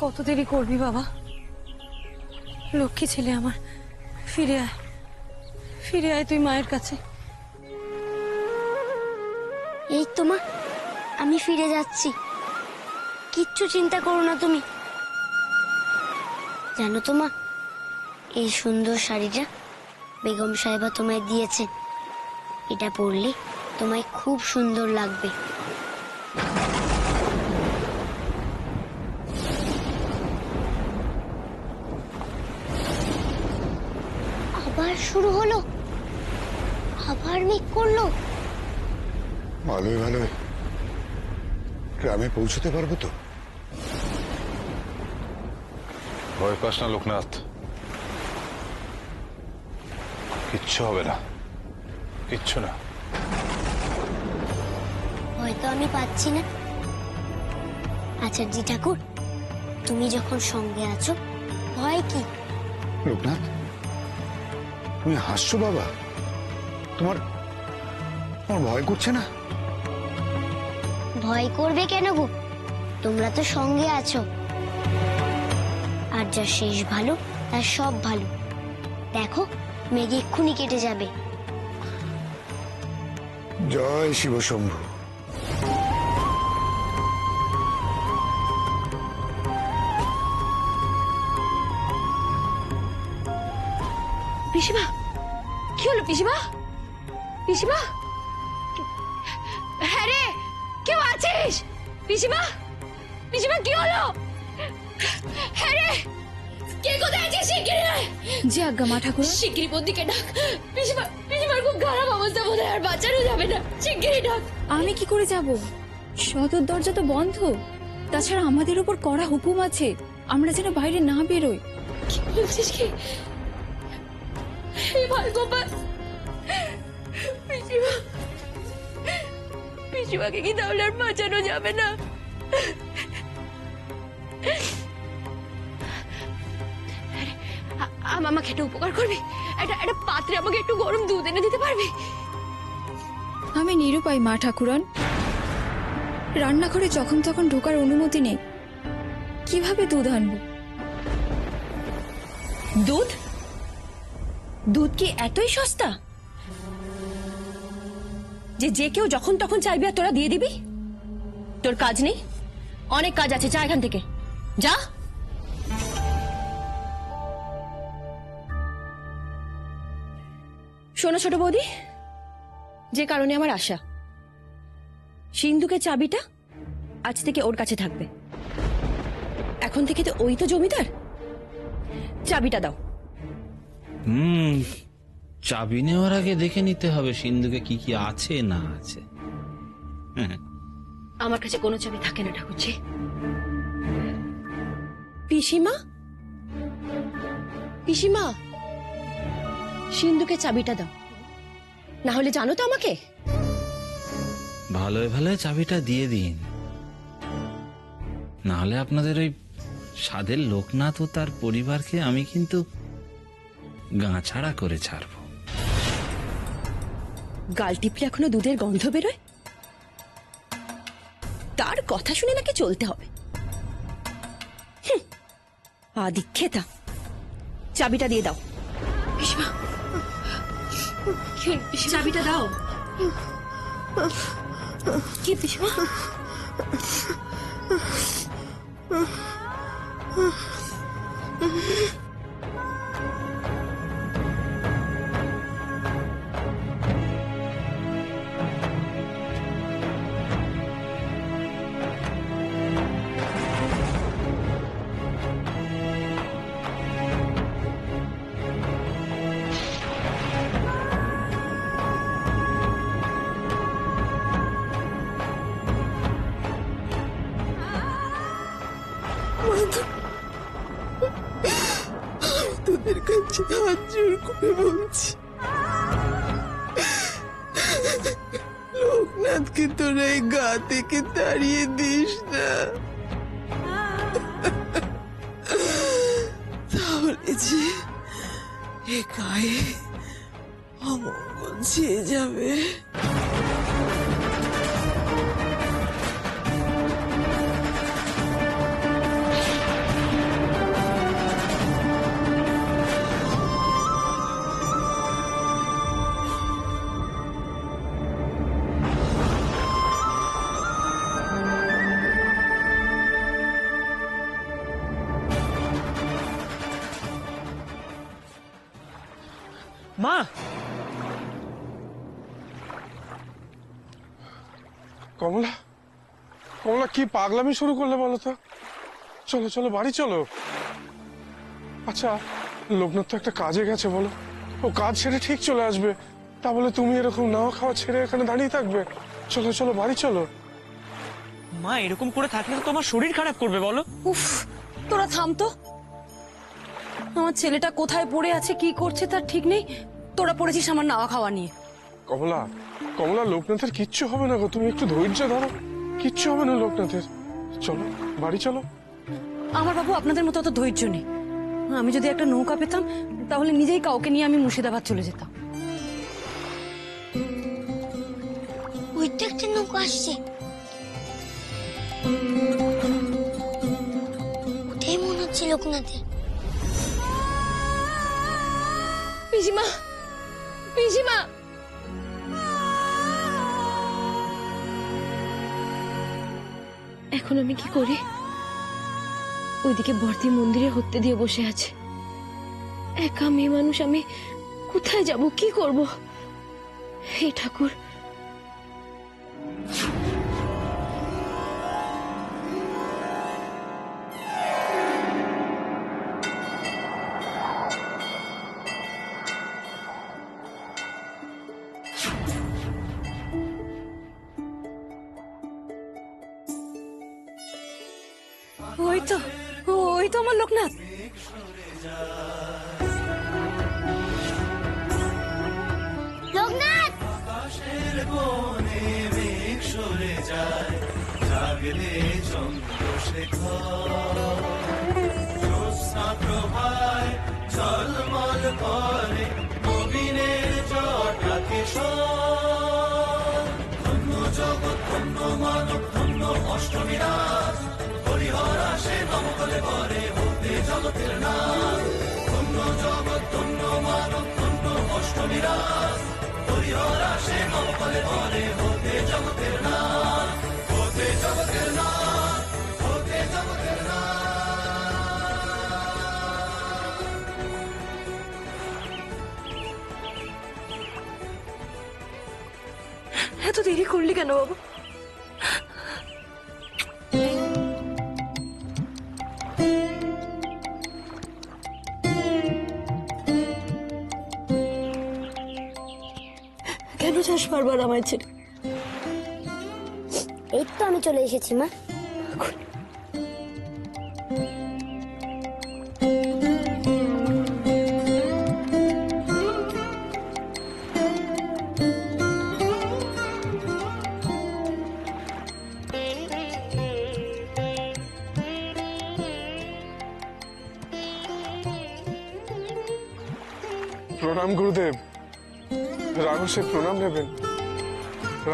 কত দেরি করবি বাবা? লক্ষ্মী ছেলে আমার, ফিরে আয়, ফিরে আয় তুই মায়ের কাছে। এই তো মা, আমি ফিরে যাচ্ছি, কিচ্ছু চিন্তা করো না তুমি। জানো তো মা, এই সুন্দর শাড়িটা বেগম সাহেবা তোমায় দিয়েছে। এটা পরলে তোমায় খুব সুন্দর লাগবে। আবার শুরু হলো, আবার মেঘ করলো। ভালোই ভালোই গ্রামে পৌঁছতে পারবো তো? ভয় পাস না লোকনাথ, কিচ্ছু হবে না, কিচ্ছু না। হয়তো আমি পাচ্ছি না। আচার্য ঠাকুর, তুমি যখন সঙ্গে আছো, ভয় কি? লোকনাথ, তুমি হাসছো বাবা? তোমার তোমার ভয় করছে না? ভয় করবে কেন গো? তোমরা তো সঙ্গে আছো। আর যা শেষ ভালো তার সব ভালো। দেখো, মেঘ এক্ষুনি কেটে যাবে। জয় শিব শম্ভু। পিসিমা, কি হলো পিসিমা? পিসিমা, হ্যাঁ রে, কেউ আছিস? পিসিমা, পিসিমা কি হলো? হ্যাঁ রে, কে কোথায় আছিস? শিগগিরই আয়। জি আজ্ঞা মা ঠাকুর। শিগগিরই বন্দিকে ডাক। পিসিমা, পিসিমার খুব খারাপ অবস্থা, বোধহয় আর বাঁচানো যাবে না, শিগগিরই ডাক। আমি কি করে যাব? সদর দরজা তো বন্ধ। তাছাড়া আমাদের উপর কড়া হুকুম আছে, আমরা যেন বাইরে না বেরোই। কি বলছিস কি? হে ভাই গোপাল, পিসিমা, পিসিমাকে কি তাহলে আর বাঁচানো যাবে না? আমাকে একটা উপকার করবি? একটা পাত্রে আমাকে একটু গরম দুধ এনে দিতে পারবি? আমি নিরুপায় মা ঠাকুরন। রান্নাঘরে যখন তখন ঢোকার অনুমতি নেই, কিভাবে দুধ আনবো? দুধ? দুধ কি এতই সস্তা যে যে কেউ যখন তখন চাইবে আর তোরা দিয়ে দিবি? তোর কাজ নেই? অনেক কাজ আছে, যা এখান থেকে যা। শোনো ছোট বৌদি, যে কারণে আমার আশা, সিন্ধুকের চাবিটা আজ থেকে ওর কাছে থাকবে। এখন থেকে তো ওই তো জমিদার। চাবিটা দাও। চাবি নেওয়ার আগে দেখে নিতে হবে সিন্ধুকে কি কি আছে না আছে। আমার কাছে কোনো চাবি থাকে না ঠাকুরজি। পিসিমা, পিসিমা, সিন্ধুকে চাবিটা দাও, না হলে জানো তো আমাকে। ভালোই ভালোই চাবিটা দিয়ে দিন, না হলে আপনাদের ওই সাধের লোকনাথ ও তার পরিবারকে আমি কিন্তু গাঁছাড়া করে ছাড়বো। গাল টিপলে এখনো দুধের গন্ধ বেরোয়? তার কথা শুনে নাকি চলতে হবে। আদিক্ষেতা, চাবিটা দিয়ে দাও। পিসিমা, চাবিটা দাও। কি পিসিমা? তোদের কাছে হাত জোর করে বলছি, লোকনাথকে তোরা এই গা থেকে তাড়িয়ে দিস না, তাহলে যে এ গায়ে অমঙ্গল ছেয়ে যাবে। মা, কমলা, কমলা কি পাগলামি শুরু করলে বলো তো? চলো চলো বাড়ি চলো। আচ্ছা, লোকনাথ তো একটা কাজে গেছে, বলো ও কাজ ছেড়ে ঠিক চলে আসবে, তা বলে তুমি এরকম নাওয়া খাওয়া ছেড়ে এখানে দাঁড়িয়ে থাকবে? চলো চলো বাড়ি চলো। মা এরকম করে থাকলে তো তোমার শরীর খারাপ করবে বলো। উফ, তোরা থাম তো। আমার ছেলেটা কোথায় পড়ে আছে কি করছে তার ঠিক নেই, তোরা পড়েছিস আমার নাওয়া খাওয়া নিয়ে। কমলা, কমলা, লোকনাথের কিচ্ছু হবে না গো, তুমি একটু ধৈর্য ধরো, কিচ্ছু হবে না লোকনাথের। চলো বাড়ি চলো। আমার বাবু আপনাদের মতো অত ধৈর্য নেই। আমি যদি একটা নৌকা পেতাম তাহলে নিজেই কাউকে নিয়ে আমি মুর্শিদাবাদ চলে যেতাম। ওই তো একটা নৌকা আসছে, ওটাই মনে হচ্ছে লোকনাথের। পিসিমা, পিসিমা, এখন আমি কি করি? ওইদিকে ভর্তি মন্দিরে হত্যে দিয়ে বসে আছে। একা মেয়ে মানুষ, আমি কোথায় যাব, কি করব? হে ঠাকুর, ওই তো, ওই তো আমার লোকনাথ। লোকনাথ, এত দেরি করলি কেন বাবু? কেন যাস বারবার আমায় ছেড়ে? এই তো আমি চলে এসেছি মা। প্রণাম গুরুদেব। রানুষে প্রণাম নেবেন।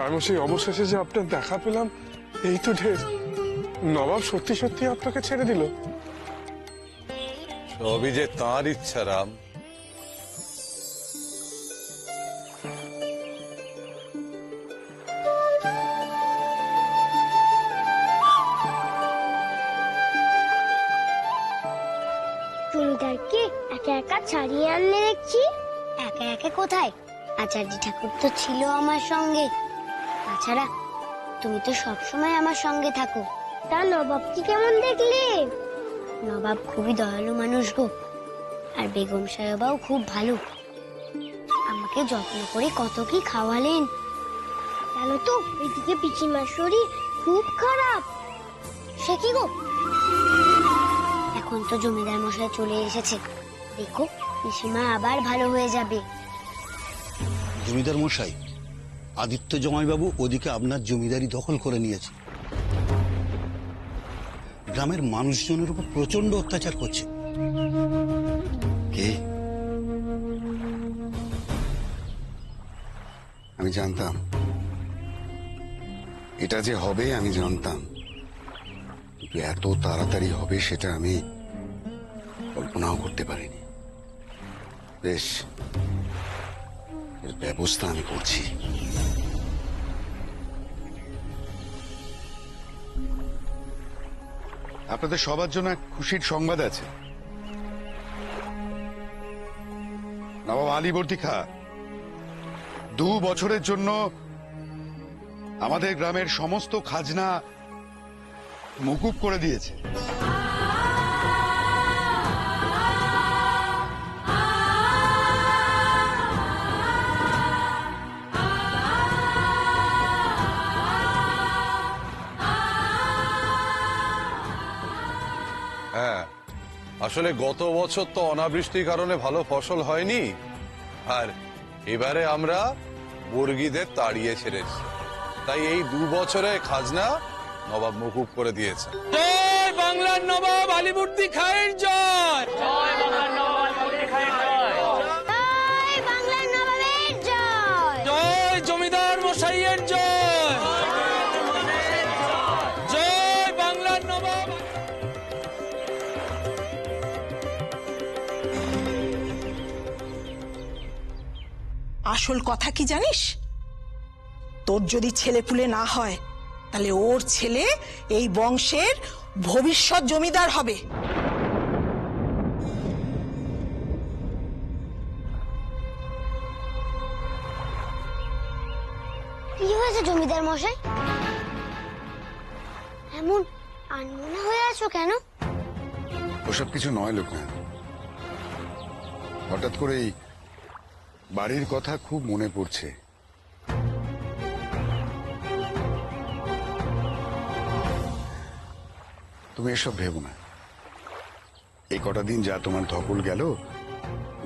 রানুষে অবশেষে যে আপনার দেখা পেলাম, এই তো ঢের। নবাব সত্যি সত্যি আপনাকে ছেড়ে দিল? সবই যে তাঁর ইচ্ছা রাম। জমিদারকে একা একা ছাড়িয়ে আনলে দেখছি। একা একা কোথায়, আচার্য ঠাকুর তো ছিল আমার সঙ্গে। তাছাড়া তুমি তো সবসময় আমার সঙ্গে থাকো। তা নবাবকে কেমন দেখলে? নবাব খুবই দয়ালু মানুষ গো, আর বেগম সাহেবাও খুব ভালো। আমাকে যত্ন করে কত কি খাওয়ালেন। জানো তো এদিকে পিসিমার শরীর খুব খারাপ। সে কি গো? এখন তো জমিদার মশাই চলে এসেছে, দেখো পিসিমা আবার ভালো হয়ে যাবে। জমিদার মশাই, আদিত্য জামাইবাবু ওদিকে আপনার জমিদারি দখল করে নিয়েছে। গ্রামের মানুষজনের উপর প্রচন্ড অত্যাচার করছে। কে? আমি জানতাম এটা যে হবে, আমি জানতাম, কিন্তু এত তাড়াতাড়ি হবে সেটা আমি কল্পনাও করতে পারিনি। বেশ, এর ব্যবস্থা আমি করছি। আপনাদের সবার জন্য এক খুশির সংবাদ আছে। নবাব আলীবর্দী খাঁ 2 বছরের জন্য আমাদের গ্রামের সমস্ত খাজনা মকুব করে দিয়েছে। হ্যাঁ, আসলে গত বছর তো অনাবৃষ্টির কারণে ভালো ফসল হয়নি, আর এবারে আমরা বর্গীদের তাড়িয়ে ছেড়েছি, তাই এই 2 বছরে খাজনা নবাব মকুব করে দিয়েছে। জয় বাংলার নবাব আলীবর্দী খাঁয়ের জয়। জয় বাংলার নবাব আলীবর্দী খাঁয়ের জয়। জয় বাংলার নবাবের জয়। জয় জমিদার মশাইয়ের জয়। জয় বাংলার নবাব। আসল কথা কি জানিস? তোর যদি ছেলে পুলে না হয় তাহলে ওর ছেলে এই বংশের ভবিষ্যৎ জমিদার হবে। কি হয়েছে জমিদার মশাই? এমন আনমনা হয়ে আছো কেন? ওসব কিছু নয় লোকনাথ, হঠাৎ করেই বাড়ির কথা খুব মনে পড়ছে। তুমি এসব ভেবো না, এই কটা দিন যা তোমার ধকল গেল,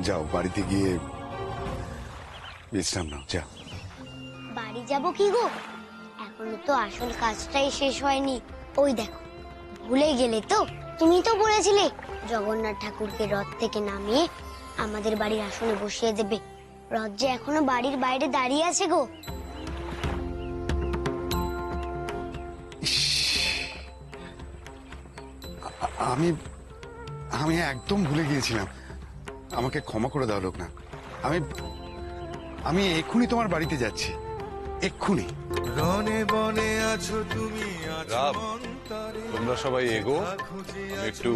যাও বাড়িতে গিয়ে বিশ্রাম নাও, যাও। বাড়ি যাব কি গো, এখনো তো আসল কাজটাই শেষ হয়নি। ওই দেখো, ভুলে গেলে তো? তুমি তো বলেছিলে জগন্নাথ ঠাকুরকে রথ থেকে নামিয়ে আমাদের বাড়ির আসনে বসিয়ে দেবে। রথ যে এখনো বাড়ির বাইরে দাঁড়িয়ে আছে গো। আমি আমি একদম ভুলে গিয়েছিলাম, আমাকে ক্ষমা করে দাও লোকনাথ। আমি আমি এক্ষুনি তোমার বাড়িতে যাচ্ছি, এক্ষুনি। রনে বনে আছো তুমি, রাম, তোমরা সবাই এগো, আমি একটু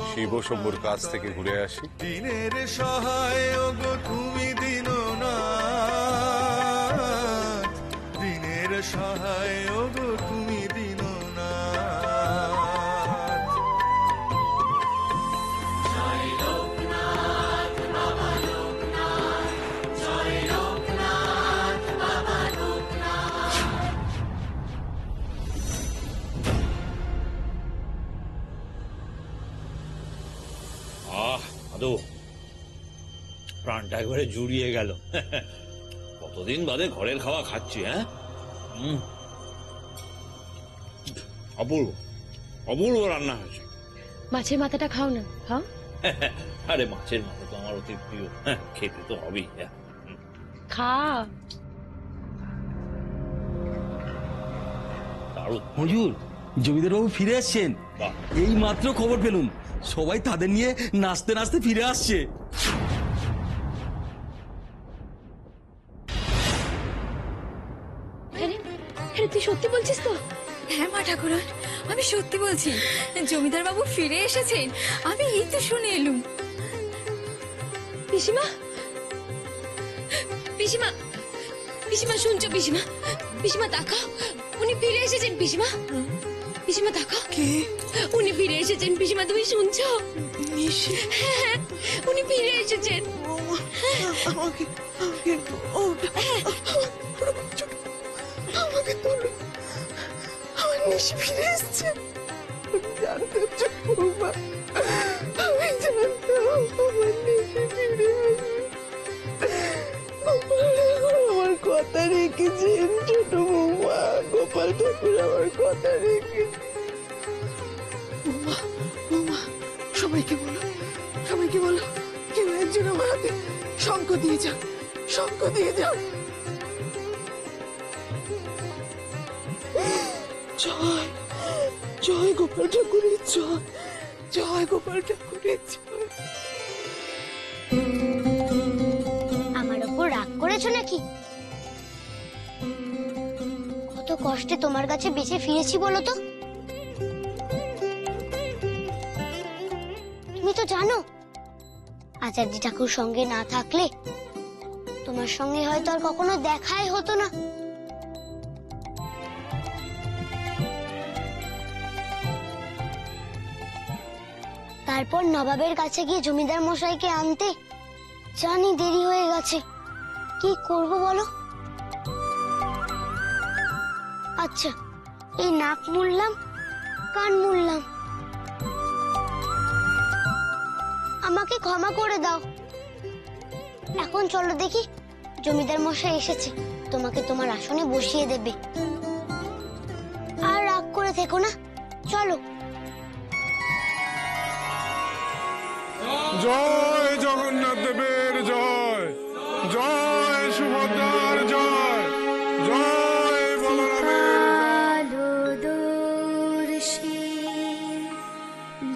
শিব শম্ভুর কাছ থেকে ঘুরে আসি। দিনের সহায় ওগো তুমি দীননাথ, দিনের সহায় ওগো তুমি দীননাথ। জয় লোকনাথ বাবা লোকনাথ, জয় লোকনাথ বাবা লোকনাথ। আদৌ প্রাণটা একবারে জুড়িয়ে গেল। কতদিন বাদে ঘরের খাওয়া খাচ্ছি। হ্যাঁ, অপূর্ব অপূর্ব রান্না হয়েছে। মাছের মাথাটা খাও না, খাও। আরে মাছের মাথা তো আমার অতি প্রিয়, খেতে তো হবেই। খা। দারুণ। হুজুর, জমিদার বাবু ফিরে আসছেন। বাহ। এই মাত্র খবর পেলুম, সবাই তাদের নিয়ে নাচতে নাচতে ফিরে আসছে। তুই সত্যি বলছিস তো? হ্যাঁ মা ঠাকুরন, আমি সত্যি বলছি, জমিদার বাবু ফিরে এসেছেন। আমি এই তো শুনে এলুম। পিসিমা, পিসিমা, পিসিমা শুনছো? পিসিমা, পিসিমা তাকাও, উনি ফিরে এসেছেন। পিসিমা, পিসিমা তাকাও, কে? উনি ফিরে এসেছেন। পিসিমা তুমি শুনছো? হ্যাঁ, উনি ফিরে এসেছেন। আমাকে আমাকে তোলো, আমার নিশি ফিরে এসছে। জানতে বৌমা, আমি জানতাম আমার নিশি ফিরে আসবে। আমার কথা রেখেছেন ছোট বৌমা, গোপাল ঠাকুর আমার কথা রেখেছে। বৌমা, বৌমা, সবাইকে বলো, সবাইকে বলো, কেউ একজন আমার হাতে শঙ্খ দিয়ে যাও, শঙ্খ দিয়ে যাও। জয় জয় গোপাল ঠাকুরের জয়, জয় গোপাল ঠাকুরের জয়। আমার ওপর রাগ করেছো নাকি? কত কষ্টে তোমার কাছে বেঁচে ফিরেছি বলো তো। তুমি তো জানো আচার্য ঠাকুর সঙ্গে না থাকলে তোমার সঙ্গে হয়তো আর কখনো দেখাই হতো না। তারপর নবাবের কাছে গিয়ে জমিদার মশাইকে আনতে জানি দেরি হয়ে গেছে, কি করব বলো? আচ্ছা, এই নাক মুড়লাম, কান মুড়লাম, আমাকে ক্ষমা করে দাও। এখন চলো দেখি, জমিদার মশাই এসেছে, তোমাকে তোমার আসনে বসিয়ে দেবে। আর রাগ করে থেকো না, চলো। জয় জগন্নাথ দেবের জয়, জয় সুভদ্রার জয়, জয় বলরামের দূরদর্শী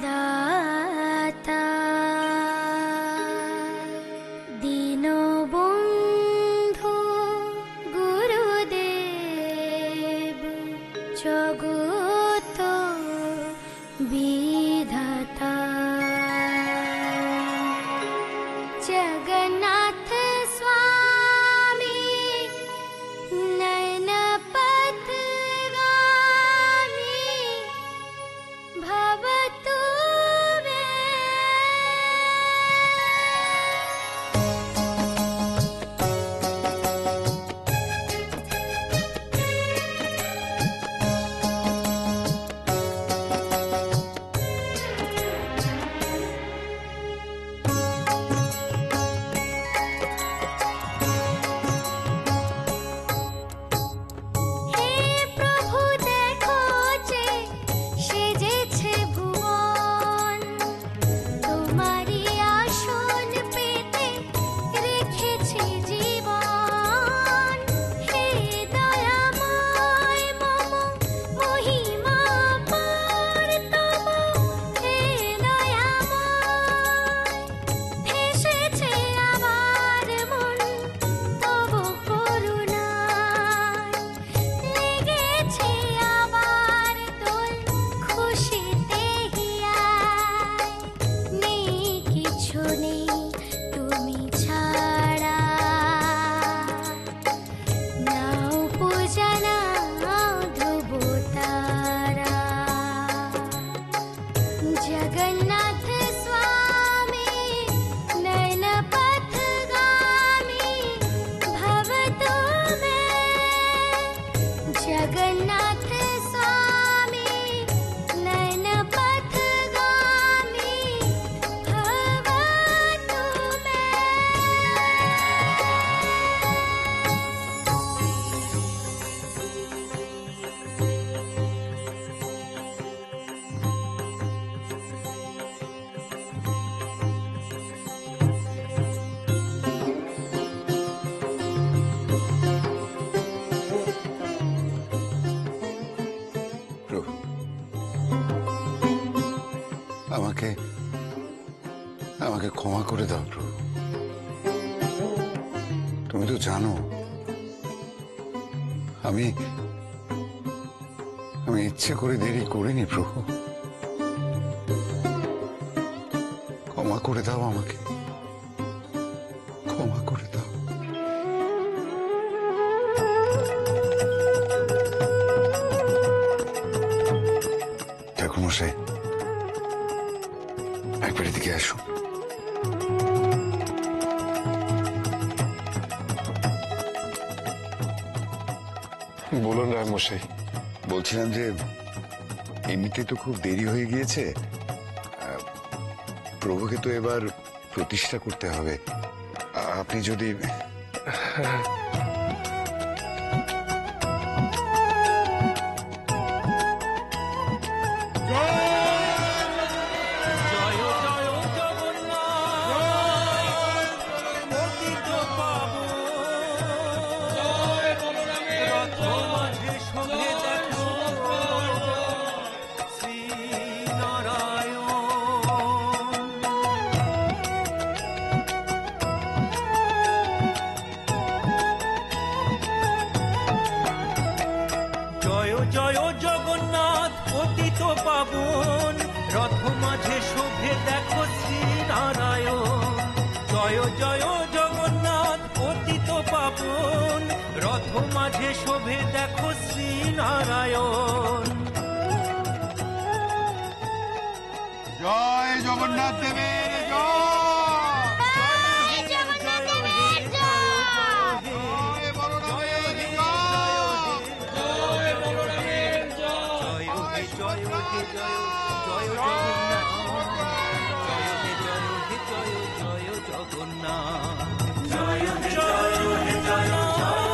দাতা দীনবন্ধু গুরুদেব জগত বিধাতা जगन्नाथ स्वामी नयन पथगामी भवतु मे। जगन्नाथ स्वामी नयन पथगामी भवतु मे। जगन्नाथ स्वामी नयन पथगामी भवतु मे। প্রভু, আমাকে আমাকে ক্ষমা করে দাও প্রভু। তুমি তো জানো আমি আমি ইচ্ছে করে দেরি করিনি প্রভু। ক্ষমা করে দাও আমাকে, ক্ষমা করে দাও। ঠাকুরমশাই, একবার এদিকে আসো। বলুন রায়মশাই। বলছিলাম যে এমনিতে তো খুব দেরি হয়ে গিয়েছে, প্রভুকে তো এবার প্রতিষ্ঠা করতে হবে। আপনি যদি পাবন রথ মাঝে শোভে দেখো শ্রী নারায়ণ। জয় জয় জগন্নাথ পতিত পাবন, রথ মাঝে শোভে দেখো শ্রী নারায়ণ। জয় জগন্নাথ দেবের জয়। জয় জয় জয় জয়